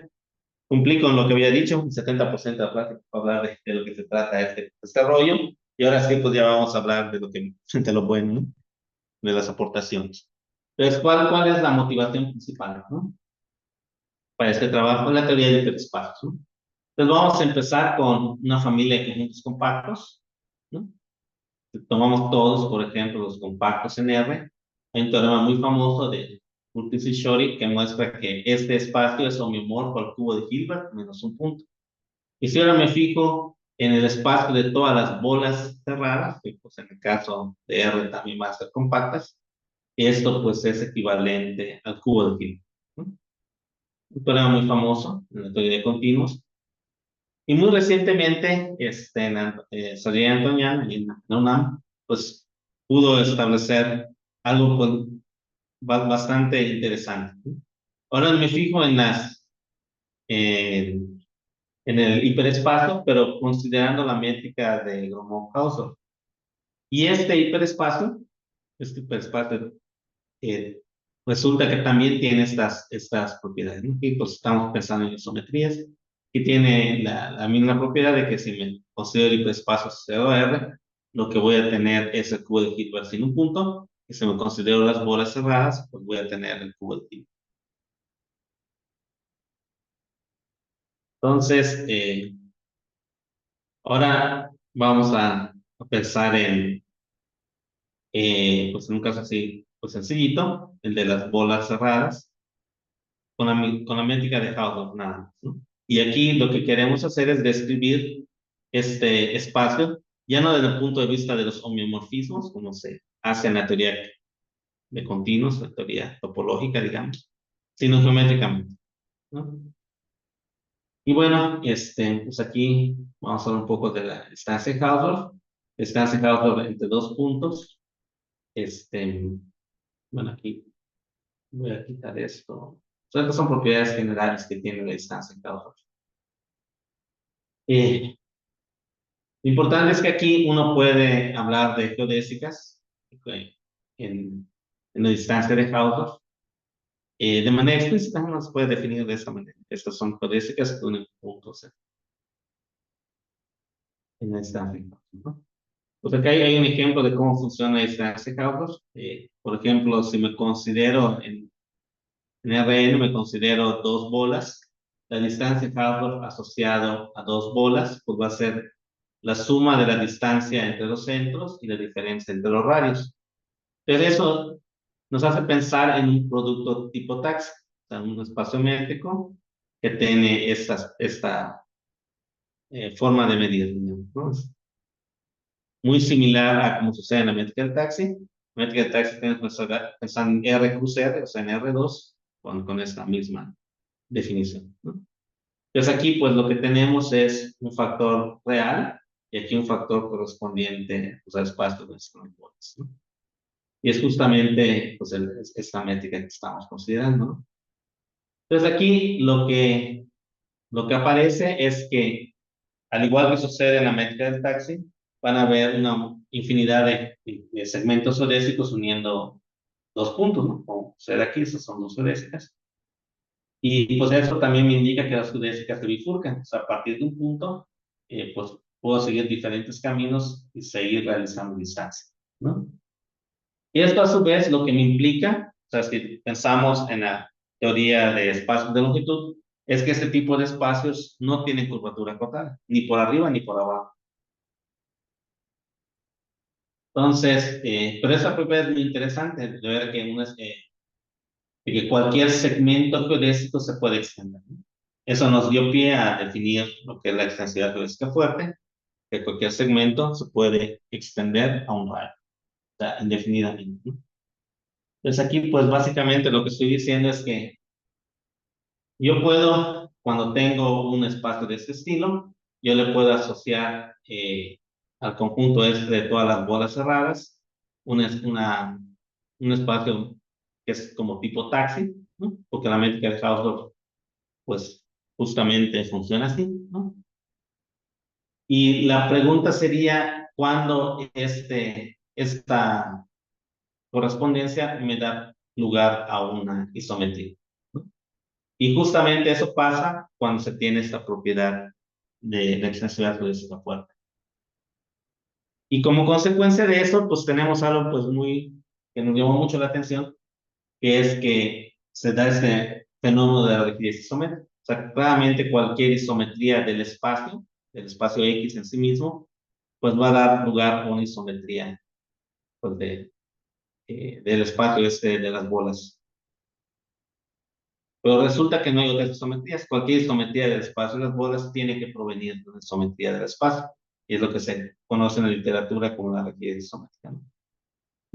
cumplí con lo que había dicho, un 70% de la plática para hablar de lo que se trata este desarrollo, y ahora sí, pues ya vamos a hablar de de lo bueno, ¿no? De las aportaciones. Entonces, ¿cuál es la motivación principal, ¿no? Para este trabajo? La teoría de hiperespacios, ¿no? Entonces, vamos a empezar con una familia de conjuntos compactos, ¿no? Tomamos todos, por ejemplo, los compactos en R. Hay un teorema muy famoso de Curtis y Shorey que muestra que este espacio es homeomorfo al cubo de Hilbert menos un punto. Y si ahora me fijo en el espacio de todas las bolas cerradas, que pues en el caso de R también van a ser compactas, esto pues es equivalente al cubo de Hilbert, ¿no? Un teorema muy famoso en la teoría de continuos. Y muy recientemente, Sariñana Antoñana y en la UNAM, pues pudo establecer algo pues, bastante interesante, ¿no? Ahora me fijo en el hiperespacio, pero considerando la métrica de Gromov-Hausdorff. Y este hiperespacio, eh, resulta que también tiene estas propiedades, ¿no? Y pues estamos pensando en isometrías, que tiene la misma propiedad de que si me considero el hiperespacio asociado a R, lo que voy a tener es el cubo de Hilbert sin un punto, y si me considero las bolas cerradas, pues voy a tener el cubo de Hilbert. Entonces, ahora vamos a pensar pues en un caso así, pues sencillito, el de las bolas cerradas, con la métrica de Hausdorff nada más, ¿no? Y aquí lo que queremos hacer es describir este espacio, ya no desde el punto de vista de los homeomorfismos, como se hace en la teoría de continuos, la teoría topológica, digamos, sino geométricamente, ¿no? Y bueno, pues aquí vamos a hablar un poco de la estancia de Hausdorff. Estancia de Hausdorff entre dos puntos. Bueno, aquí voy a quitar esto. Estas son propiedades generales que tiene la distancia de Hausdorff. Lo importante es que aquí uno puede hablar de geodésicas en, en la distancia de Hausdorff. De manera explícita uno se puede definir de esta manera. Estas son geodésicas que unen puntos en la distancia de Hausdorff, ¿no? Pues acá hay un ejemplo de cómo funciona la distancia de Hausdorff. Por ejemplo, si me considero en Rn, me considero dos bolas. La distancia de Hausdorff asociado a dos bolas, pues va a ser la suma de la distancia entre los centros y la diferencia entre los radios. Entonces eso nos hace pensar en un producto tipo taxi, o sea, un espacio métrico que tiene esta forma de medir, ¿no? Es muy similar a como sucede en la métrica del taxi. La métrica del taxi tenemos que pensar en R cruz R, o sea, en R2, con esta misma definición, ¿no? Entonces aquí pues lo que tenemos es un factor real y aquí un factor correspondiente, pues, al espacio de nuestros bolas, ¿no? Y es justamente pues esta métrica que estamos considerando, ¿no? Entonces aquí lo que aparece es que, al igual que sucede en la métrica del taxi, van a haber una infinidad de segmentos geodésicos uniendo dos puntos, ¿no? Como sucede aquí, esas son dos geodésicas. Y pues eso también me indica que las geodésicas se bifurcan. O sea, a partir de un punto, pues puedo seguir diferentes caminos y seguir realizando distancia, ¿no? Y esto a su vez lo que me implica, o sea, si pensamos en la teoría de espacios de longitud, es que este tipo de espacios no tienen curvatura acotada, ni por arriba ni por abajo. Entonces, pero esa propiedad es muy interesante, de ver que cualquier segmento geodésico se puede extender, ¿no? Eso nos dio pie a definir lo que es la extensividad geodésica fuerte, que cualquier segmento se puede extender a un radio, o sea, indefinidamente, ¿no? Entonces aquí, pues básicamente lo que estoy diciendo es que yo puedo, cuando tengo un espacio de este estilo, yo le puedo asociar al conjunto este de todas las bolas cerradas un espacio que es como tipo taxi, ¿no? Porque la métrica de Hausdorff, pues justamente funciona así, ¿no? Y la pregunta sería, ¿cuándo esta correspondencia me da lugar a una isometría, ¿no? Y justamente eso pasa cuando se tiene esta propiedad de la extensividad geodésica fuerte. Y como consecuencia de eso, pues tenemos algo pues que nos llamó mucho la atención, que es que se da este fenómeno de la rigidez isométrica. O sea, claramente cualquier isometría del espacio X en sí mismo, pues va a dar lugar a una isometría pues, del espacio de las bolas. Pero resulta que no hay otras isometrías. Cualquier isometría del espacio de las bolas tiene que provenir de una isometría del espacio. Y es lo que se conoce en la literatura como la rigidez isométrica, ¿no?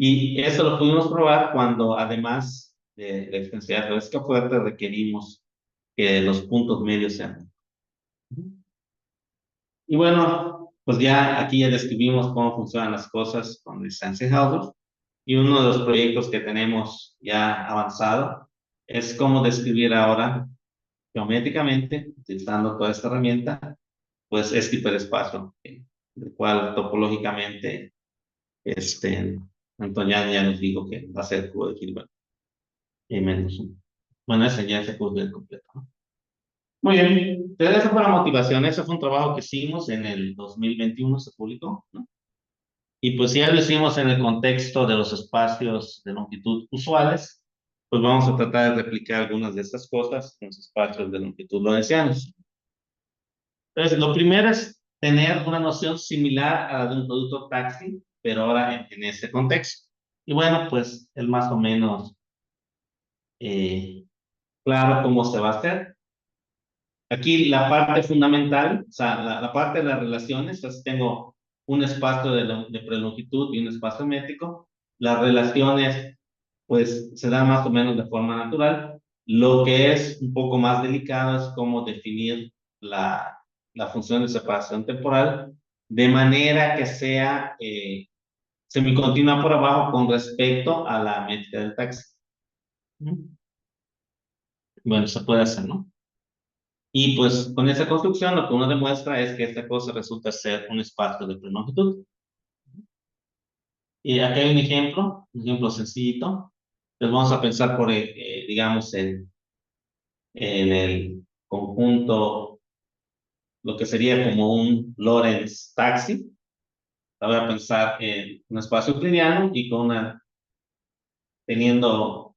Y eso lo pudimos probar cuando, además de la extensividad geodésica fuerte, requerimos que los puntos medios sean. Y bueno, pues ya aquí ya describimos cómo funcionan las cosas con distancia Hausdorff. Y uno de los proyectos que tenemos ya avanzado es cómo describir ahora geométricamente, utilizando toda esta herramienta, pues este hiperespacio, el cual topológicamente, Antonian ya nos dijo que va a ser cubo de Hilbert menos uno. Bueno, ese ya se cubo del completo, ¿no? Muy bien, entonces esa fue la motivación, ese fue un trabajo que hicimos en el 2021, se publicó, ¿no? Y pues si ya lo hicimos en el contexto de los espacios de longitud usuales, pues vamos a tratar de replicar algunas de estas cosas en los espacios de longitud lorentzianos. Entonces, lo primero es tener una noción similar a la de un producto taxi, pero ahora en este contexto. Y bueno, pues es más o menos eh, claro cómo se va a hacer. Aquí la parte fundamental, o sea, la parte de las relaciones, pues tengo un espacio de prelongitud y un espacio métrico. Las relaciones, pues, se dan más o menos de forma natural. Lo que es un poco más delicado es cómo definir la función de separación temporal de manera que sea semicontinua por abajo con respecto a la métrica del taxi. Bueno, se puede hacer, ¿no? Y pues con esa construcción lo que uno demuestra es que esta cosa resulta ser un espacio de plenongitud. Y aquí hay un ejemplo sencillito. Entonces vamos a pensar digamos, en el conjunto, lo que sería como un Lorentz taxi. Voy a pensar en un espacio euclidiano y teniendo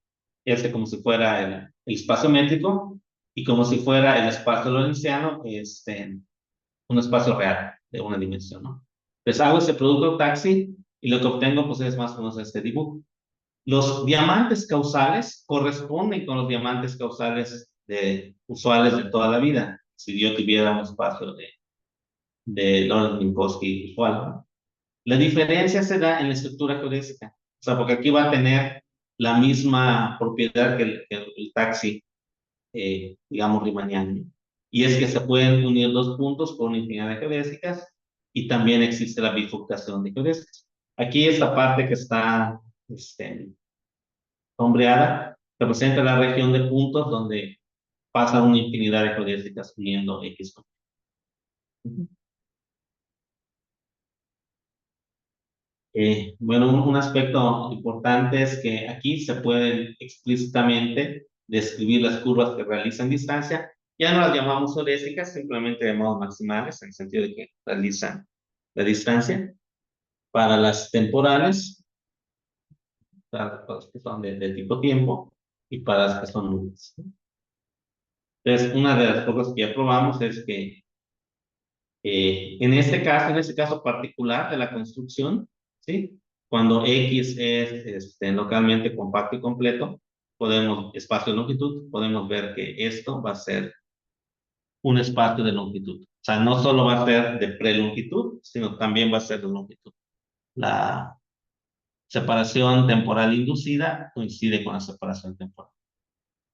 como si fuera el espacio métrico y como si fuera el espacio lorentziano, un espacio real de una dimensión, ¿no? Entonces hago ese producto taxi y lo que obtengo pues es más o menos este dibujo. Los diamantes causales corresponden con los diamantes causales usuales de toda la vida. Si yo tuviera un espacio de Lorentz-Minkowski usual, ¿no? La diferencia se da en la estructura geodésica. O sea, porque aquí va a tener la misma propiedad que el taxi, digamos, riemanniano. Y es que se pueden unir dos puntos por una infinidad de geodésicas y también existe la bifurcación de geodésicas. Aquí esta parte que está sombreada representa la región de puntos donde pasa una infinidad de geodésicas uniendo X. Bueno, un aspecto importante es que aquí se pueden explícitamente describir las curvas que realizan distancia. Ya no las llamamos geodésicas, simplemente llamamos maximales, en el sentido de que realizan la distancia. Para las temporales, para las que son de tipo tiempo, y para las que son nubes. Entonces, una de las cosas que ya probamos es que en este caso particular de la construcción, ¿sí? Cuando X es localmente compacto y completo, espacio de longitud, podemos ver que esto va a ser un espacio de longitud. sea, no solo va a ser de prelongitud, sino también va a ser de longitud. La separación temporal inducida coincide con la separación temporal.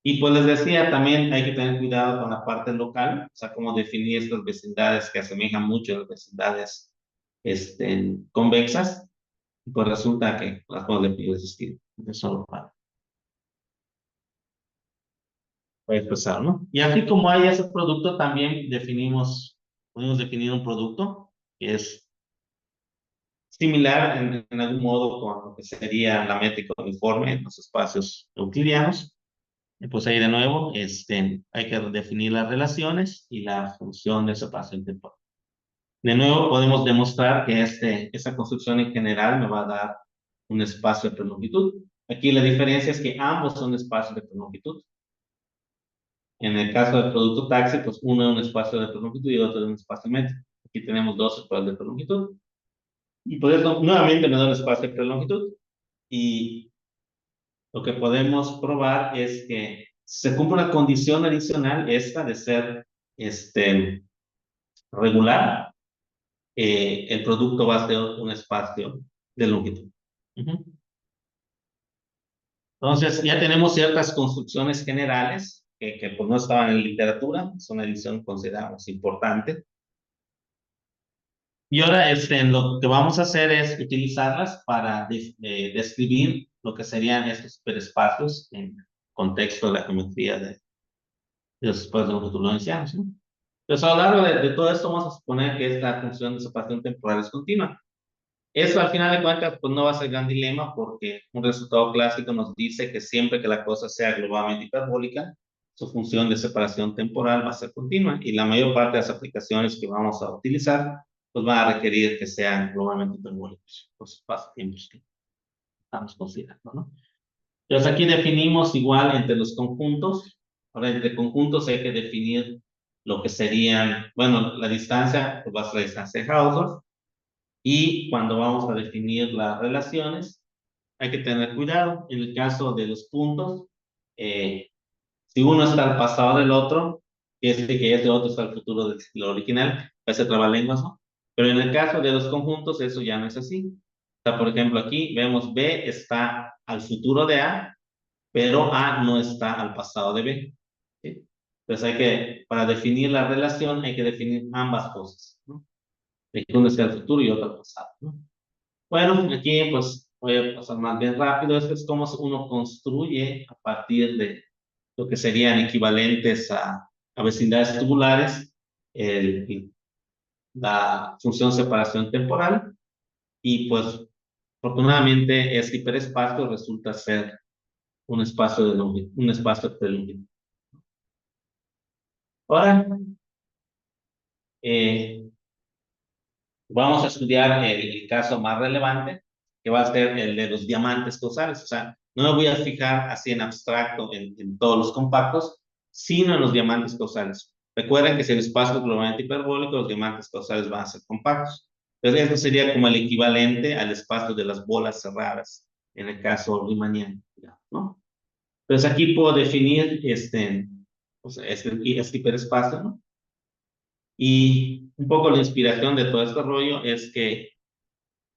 Y pues les decía, también hay que tener cuidado con la parte local, o sea, cómo definir estas vecindades que asemejan mucho a las vecindades convexas, y pues resulta que las podemos definir de ese estilo. Entonces, solo para expresar, ¿no? Y así como hay ese producto, también podemos definir un producto que es similar en algún modo con lo que sería la métrica uniforme en los espacios euclidianos. Y pues ahí de nuevo, hay que definir las relaciones y la función de separación temporal. De nuevo, podemos demostrar que esa construcción en general me va a dar un espacio de prelongitud. Aquí la diferencia es que ambos son espacios de prelongitud. En el caso del producto taxi, pues uno es un espacio de prelongitud y otro es un espacio métrico. Aquí tenemos dos espacios de prelongitud. Y por eso, nuevamente me da un espacio de prelongitud. Y lo que podemos probar es que se cumple una condición adicional, esta de ser regular, el producto va a ser un espacio de longitud. Entonces, ya tenemos ciertas construcciones generales que pues no estaban en literatura, es una edición consideramos importante. Y ahora lo que vamos a hacer es utilizarlas para describir lo que serían estos superespacios en contexto de la geometría de los espacios de longitud lorentzianos, ¿no? Entonces, a lo largo de todo esto vamos a suponer que esta función de separación temporal es continua. Eso al final de cuentas pues no va a ser gran dilema porque un resultado clásico nos dice que siempre que la cosa sea globalmente hiperbólica, su función de separación temporal va a ser continua y la mayor parte de las aplicaciones que vamos a utilizar pues van a requerir que sean globalmente hiperbólicos, los espacios-tiempos que estamos considerando, ¿no? Entonces aquí definimos igual entre los conjuntos. Ahora entre conjuntos hay que definir lo que serían, bueno, la distancia pues va a ser la distancia de Hausdorff. Y cuando vamos a definir las relaciones, hay que tener cuidado. En el caso de los puntos, si uno está al pasado del otro, quiere decir que ese otro está al futuro del ciclo original, ese trabalenguas, ¿no? Pero en el caso de los conjuntos, eso ya no es así. O sea, por ejemplo, aquí vemos B está al futuro de A, pero A no está al pasado de B. ¿Sí? Entonces para definir la relación, hay que definir ambas cosas, ¿no? De uno está al futuro y otro al pasado, ¿no? Bueno, aquí pues voy a pasar más bien rápido. Esto es cómo uno construye a partir de lo que serían equivalentes a vecindades tubulares la función separación temporal. Y pues afortunadamente este hiperespacio resulta ser un espacio de longitud, un espacio de longitud. Ahora vamos a estudiar el caso más relevante, que va a ser el de los diamantes causales. O sea, no me voy a fijar así en abstracto en todos los compactos, sino en los diamantes causales. Recuerden que si el espacio es globalmente hiperbólico, los diamantes causales van a ser compactos. Entonces, esto sería como el equivalente al espacio de las bolas cerradas, en el caso riemanniano, ¿no? Entonces, aquí puedo definir este hiperespacio, ¿no? Y un poco la inspiración de todo este rollo es que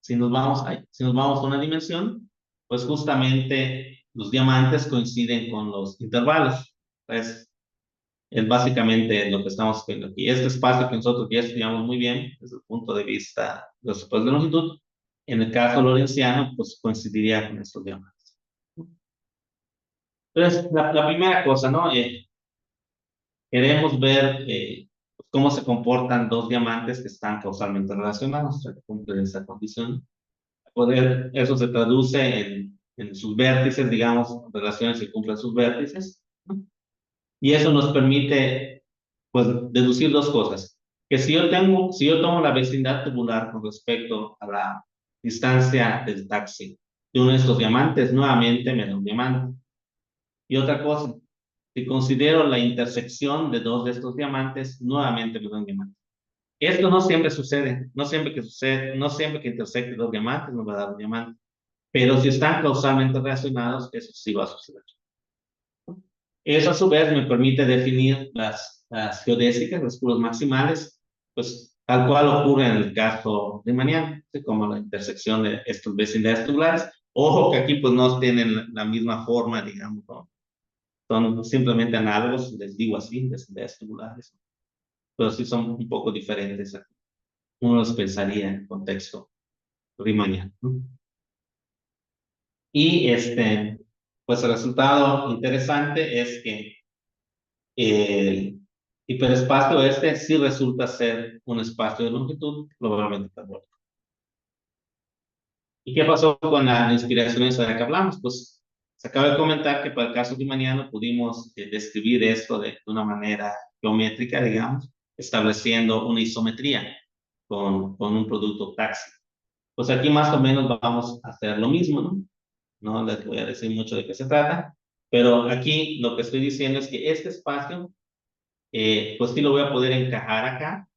si nos vamos a una dimensión, pues justamente los diamantes coinciden con los intervalos. Entonces, es básicamente lo que estamos viendo aquí. Este espacio que nosotros ya estudiamos muy bien desde el punto de vista de los espacios de longitud, en el caso lorentziano, pues coincidiría con estos diamantes. Entonces, la primera cosa, ¿no? Queremos ver cómo se comportan dos diamantes que están causalmente relacionados, o sea, que cumplen esa condición. Eso se traduce en sus vértices, digamos, relaciones que cumplen sus vértices, ¿no? Y eso nos permite, pues, deducir dos cosas. Que si yo tomo la vecindad tubular con respecto a la distancia del taxi de uno de estos diamantes, nuevamente me da un diamante. Y otra cosa, si considero la intersección de dos de estos diamantes, nuevamente me da un diamante. Esto no siempre sucede, no siempre que intersecte dos diamantes nos va a dar un diamante. Pero si están causalmente relacionados, eso sí va a suceder. Eso a su vez me permite definir las geodésicas, los puros maximales, pues tal cual ocurre en el caso de Mariana, ¿sí? Como la intersección de estos vecindades tubulares. Ojo que aquí pues no tienen la misma forma, digamos, ¿no? Son simplemente análogos, les digo así, vecindades tubulares, pero sí son un poco diferentes. Uno los pensaría en el contexto riemanniano, ¿no? Y pues el resultado interesante es que el hiperespacio sí resulta ser un espacio de longitud globalmente parabólica. ¿Y qué pasó con la inspiración esa de la que hablamos? Pues se acaba de comentar que para el caso riemanniano pudimos describir esto de una manera geométrica, digamos, estableciendo una isometría con un producto táxico. Pues aquí más o menos vamos a hacer lo mismo, ¿no? No les voy a decir mucho de qué se trata, pero aquí lo que estoy diciendo es que este espacio, pues sí lo voy a poder encajar acá.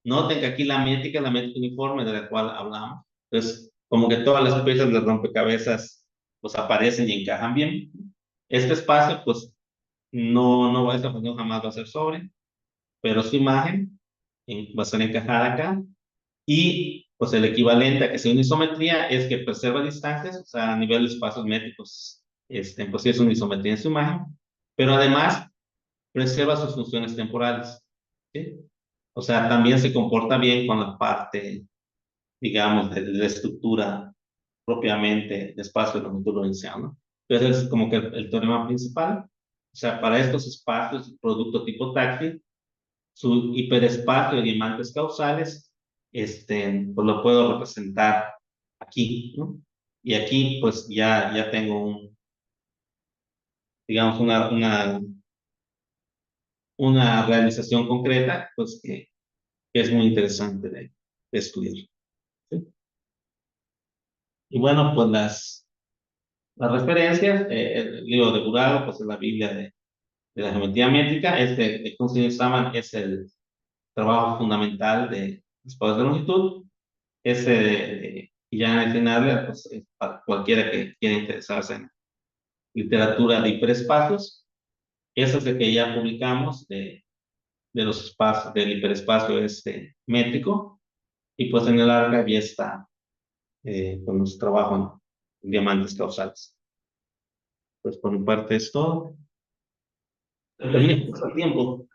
Noten que aquí la métrica es la métrica uniforme de la cual hablamos. Entonces, como que todas las piezas del rompecabezas, pues aparecen y encajan bien. Este espacio, pues, no esta función jamás va a ser sobre, pero su imagen va a ser encajada acá. Y pues el equivalente a que sea una isometría es que preserva distancias, o sea, a nivel de espacios métricos, pues sí es una isometría en su imagen, pero además preserva sus funciones temporales, ¿sí? O sea, también se comporta bien con la parte, digamos, de la estructura propiamente de espacio de longitud lorentziana, ¿no? Entonces es como que el teorema principal. O sea, para estos espacios, producto tipo táctil, su hiperespacio de diamantes causales, pues lo puedo representar aquí, ¿no? Y aquí, pues ya tengo digamos, una realización concreta, pues que es muy interesante de estudiar, ¿sí? Y bueno, pues las referencias, el libro de Buraro, pues es la Biblia de la geometría métrica. De Kunstler Saman es el trabajo fundamental de espacios de longitud. Ese de Jan Nadler, pues es para cualquiera que quiera interesarse en literatura de hiperespacios. Ese es el que ya publicamos de los espacios, del hiperespacio métrico. Y pues en el ARGA ya está con nuestro trabajo en diamantes causales. Pues por mi parte es todo. Terminé por el tiempo.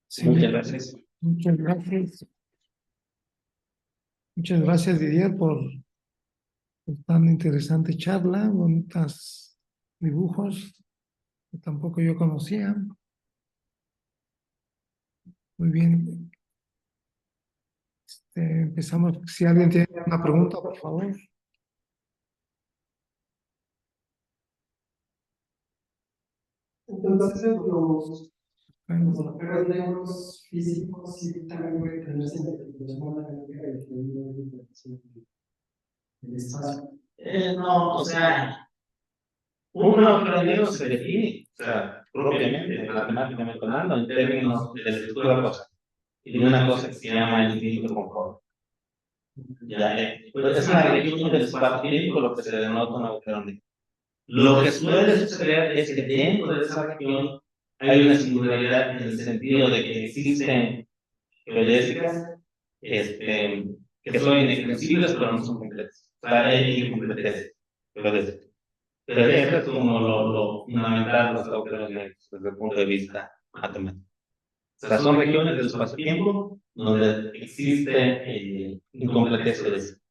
Sí, Muchas gracias. muchas gracias. Muchas gracias, Didier, por tan interesante charla, bonitos dibujos que tampoco yo conocía. Muy bien. Empezamos. Si alguien tiene una pregunta, por favor. Entonces, los Bueno, agujeros negros físicos sí también pueden tener esa interpretación analítica de que hay una interpretación del espacio. No, o sea, un agujero negro se define, o sea, propiamente, matemáticamente hablando, en términos de la estructura cosa, y de una cosa que se llama el infinito conforme. Ya, pues es una región del espacio-tiempo lo que se denota un agujero negro. Lo que suele suceder es que dentro de esa región hay una singularidad en el sentido de que existen geodésicas que son inextensibles pero no son completas. O sea, hay incompletas geodésicas. Pero eso es como lo fundamental de los agujeros negros desde el punto de vista matemático. O sea, son regiones del espacio-tiempo donde existe incompletez geodésica.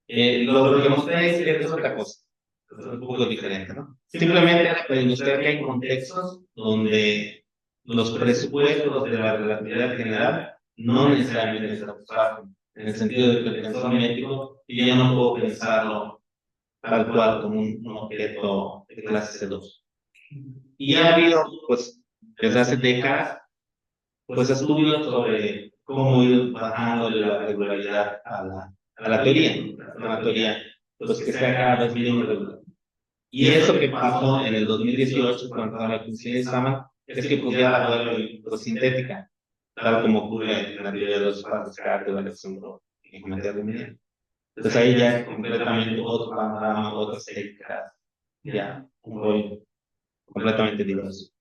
Lo que mostré es otra cosa, es un poco diferente, ¿no? Simplemente para demostrar que hay contextos donde los presupuestos de la relatividad general no necesariamente se satisfacen, en el sentido de que el tensor métrico yo ya no puedo pensarlo tal cual como un objeto de clase C2. Y ha habido, pues, desde hace décadas, pues estudios sobre cómo ir bajando la regularidad a la teoría, ¿no? A la teoría, pues que sea cada vez menos regular. Y eso que pasó en el 2018 cuando la Kunstler Saman es que pues ya la vuelve pues, sintética, tal como ocurre en la teoría de los espacios Cartesianos de Alexandro en geometría lineal. Entonces ahí ya es completamente otro panorama, otras técnicas, ya un rollo completamente diverso.